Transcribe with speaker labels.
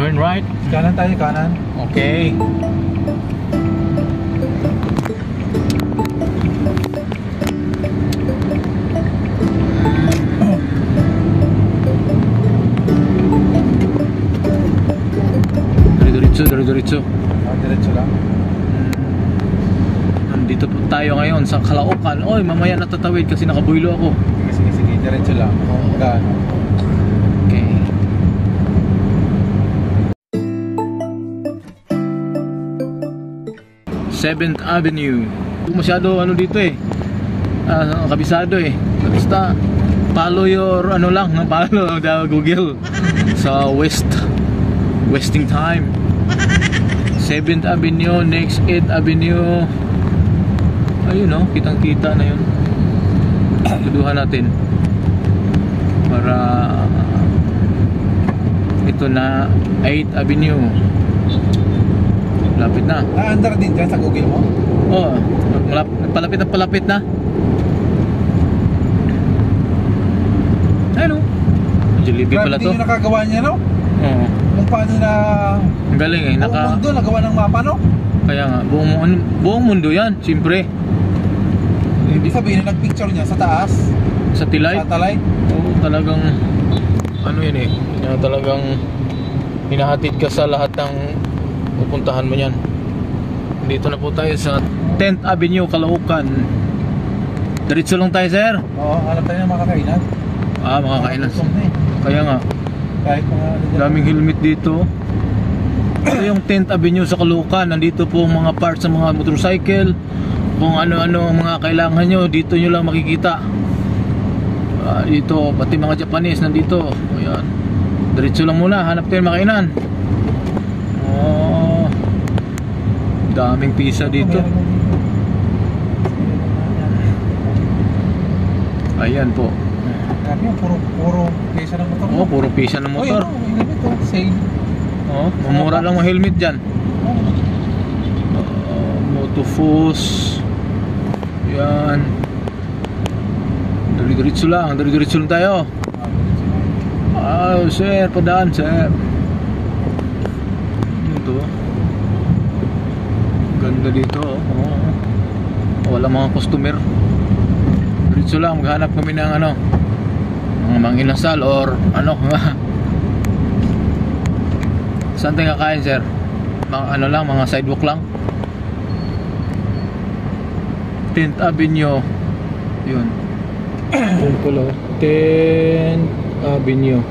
Speaker 1: turn right.
Speaker 2: Kanan tayo, kanan.
Speaker 1: Okay. Diretso.
Speaker 2: Diretso lang.
Speaker 1: Nandito po tayo ngayon sa Caloocan. Oy, mamaya natatawid kasi nakabuylo ako.
Speaker 2: Sige, diretso lang. Kanan.
Speaker 1: Okay. Seventh Avenue. Masyado ano dito eh. Kabisado eh. Basta follow your ano lang, follow the Google sa wasting time. 7th Avenue, next 8th Avenue. Ayun oh, kitang-kita na yun. Tuduhan natin para ito na 8th Avenue. Lapit na.
Speaker 2: Under din dyan sa Google mo?
Speaker 1: Oo, palapit na. Ano? Jollibee pala to.
Speaker 2: Grabe din yung nakagawa niya, no?
Speaker 1: Oo.
Speaker 2: Kung paano na...
Speaker 1: Ang galing eh.
Speaker 2: Buong mundo nagawa ng mapa, no?
Speaker 1: Kaya nga, buong mundo yan, siyempre.
Speaker 2: Ibig sabihin na nag-picture niya sa taas.
Speaker 1: Satellite?
Speaker 2: Satellite?
Speaker 1: Oo, talagang ano yun eh. Talagang hinahatid ka sa lahat ng pupuntahan mo yan. Dito na po tayo sa 10th Avenue, Caloocan. Diretso lang tayo, sir.
Speaker 2: Oo, hanap tayo ng mga kakainan.
Speaker 1: Mga kainan.
Speaker 2: Eh.
Speaker 1: Kaya nga,
Speaker 2: Kahit mga...
Speaker 1: daming helmet dito. Ito yung 10th Avenue sa Caloocan. Nandito po ang mga parts ng mga motorcycle. Kung ano-ano ang mga kailangan nyo, dito nyo lang makikita. Dito, pati mga Japanese nandito. Ayan. Diretso lang muna, hanap tayo ng makainan. Daming pizza dito. Ayan po.
Speaker 2: Grabe yung puro pisa ng motor.
Speaker 1: Oh, puro pisa ng motor.
Speaker 2: Ito, sale.
Speaker 1: Oh, mamura lang ang helmet dyan. Motofos. Yan. Diretso lang tayo. Sir, padaan, sir. Ito. Ganda dito, oh. Wala mga customer. Diretso lang, maghanap kami ng ano, mga inasal or ano. Saan tayo kakain, sir? Mga ano lang, mga sidewalk lang. 10th Avenue. Yun. Yun pala, 10th Avenue.